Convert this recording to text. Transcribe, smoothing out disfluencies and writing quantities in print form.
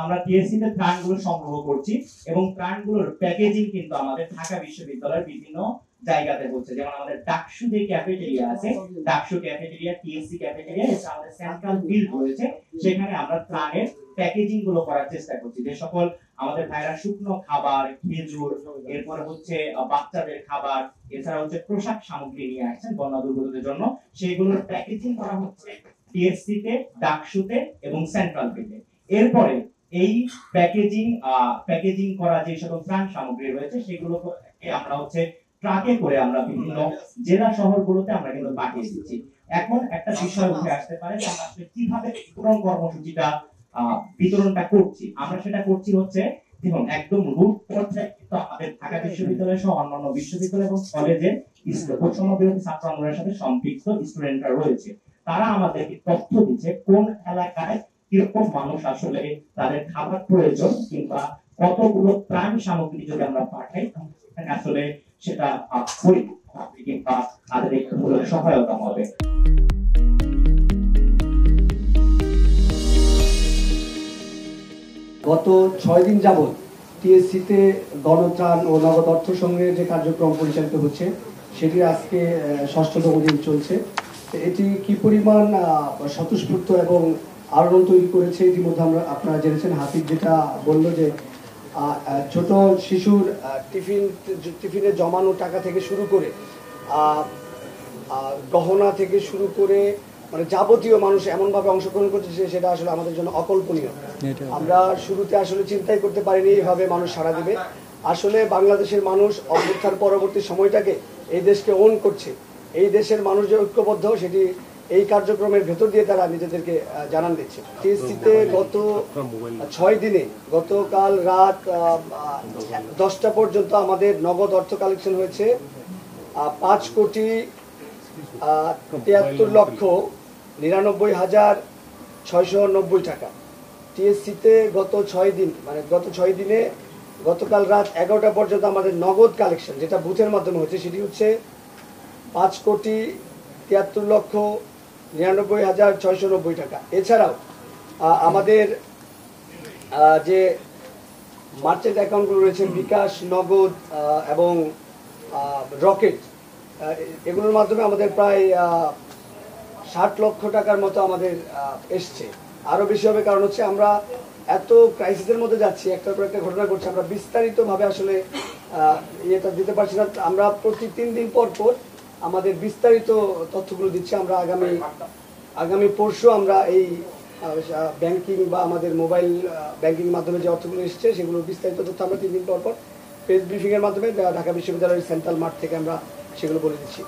আমরা টিএসসি তে ত্রাণগুলো সংগ্রহ করছি এবং ত্রাণগুলোর প্যাকেজিং কিন্তু আমাদের ঢাকা বিশ্ববিদ্যালয়ের বিভিন্ন জায়গাতে হচ্ছে। যেমন আমাদের ডাকসু যে ক্যাফেটেরিয়া আছে, ডাকসু ক্যাফেটেরিয়া, টিএসসি ক্যাফেটেরিয়া, এছাড়া আমাদের সেন্ট্রাল ফিল্ড রয়েছে, সেখানে আমরা ত্রাণের প্যাকেজিং গুলো করার চেষ্টা করছি। যে সকল আমাদের ভাইরা শুকনো খাবার, খেজুর, এরপর হচ্ছে বাচ্চাদের খাবার, এছাড়া হচ্ছে পোশাক সামগ্রী নিয়ে আসছেন বন্যা দুর্গতদের জন্য, সেগুলোর প্যাকেজিং করা হচ্ছে টিএসসি তে, ডাকসুতে এবং সেন্ট্রাল ফিল্ডে। এরপরে এই প্যাকেজিং করা যে সকল ত্রাণ সামগ্রী রয়েছে সেগুলোকে আমরা হচ্ছে ট্রাকে করে আমরা বিভিন্ন জেলা শহরগুলোতে আমরা কিন্তু পাঠিয়ে দিচ্ছি। এখন একটা বিষয় উঠে আসতে পারে যে আমরা আসলে কিভাবে বিতরণ কর্মসূচিটা বিতরণটা করছি। আমরা সেটা করছি হচ্ছে, দেখুন, একদম রুট পর্যায়ে কিন্তু আমাদের ঢাকা বিশ্ববিদ্যালয় সহ অন্যান্য বিশ্ববিদ্যালয় এবং কলেজের বৈষম্য বিরোধী ছাত্র আন্দোলনের সাথে সম্পৃক্ত স্টুডেন্টরা রয়েছে। তারা আমাদেরকে তথ্য দিচ্ছে কোন এলাকায় কিরকম মানুষ আসলে তাদের খাবার প্রয়োজন, কিংবা কতগুলো ত্রাণ সামগ্রী যদি আমরা পাঠাই সেখানে আসলে সেটা কিংবা তাদের একটু সহায়তা হবে। গত 6 দিন যাবৎ টিএসসিতে গণত্রাণ ও নগদ অর্থ সংগ্রহের যে কার্যক্রম পরিচালিত হচ্ছে সেটি আজকে 6তম দিন চলছে। এটি কি পরিমাণ স্বতঃস্ফূর্ত এবং আলোড়ন তৈরি করেছে ইতিমধ্যে আপনারা জেনেছেন। হাফিজ যেটা বললো যে ছোট শিশুর টিফিনে জমানো টাকা থেকে শুরু করে গহনা থেকে শুরু করে মানে যাবতীয় মানুষ এমনভাবে অংশগ্রহণ করছে সেটা আসলে আমাদের জন্য অকল্পনীয়। আমরা শুরুতে আসলে চিন্তাই করতে পারিনি এভাবে মানুষ সাড়া দেবে। আসলে বাংলাদেশের মানুষ অভ্যুত্থান পরবর্তী সময়টাকে এই দেশকে ওন করছে। এই দেশের মানুষ যে ঐক্যবদ্ধ সেটি এই কার্যক্রমের ভেতর দিয়ে তারা নিজেদেরকে জানান দিচ্ছে। টিএসসিতে গত 6 দিনে গতকাল রাত 10টা পর্যন্ত আমাদের নগদ অর্থ কালেকশন হয়েছে 5,73,99,690 টাকা। টিএসসিতে গত 6 দিন মানে গত 6 দিনে গতকাল রাত 11টা পর্যন্ত আমাদের নগদ কালেকশন যেটা বুথের মাধ্যমে হচ্ছে সেটি হচ্ছে 5,73,99,690 টাকা। এছাড়াও আমাদের যে মার্চেন্ট অ্যাকাউন্টগুলো রয়েছে বিকাশ, নগদ এবং রকেট, এগুলোর মাধ্যমে আমাদের প্রায় 60 লক্ষ টাকার মতো আমাদের এসছে। আরও বেশি হবে, কারণ হচ্ছে আমরা এত ক্রাইসিসের মধ্যে যাচ্ছি, একটার পর একটা ঘটনা ঘটছে, আমরা বিস্তারিতভাবে আসলে ইয়েটা দিতে পারছি না। আমরা প্রতি 3 দিন পর পর আমাদের বিস্তারিত তথ্যগুলো দিচ্ছি। আমরা আগামী পরশু আমরা এই ব্যাংকিং বা আমাদের মোবাইল ব্যাংকিং মাধ্যমে যে অর্থগুলো এসছে সেগুলো বিস্তারিত তথ্য আমরা 3 দিন পর পর প্রেস ব্রিফিংয়ের মাধ্যমে ঢাকা বিশ্ববিদ্যালয়ের সেন্ট্রাল মাঠ থেকে আমরা সেগুলো বলে দিচ্ছি।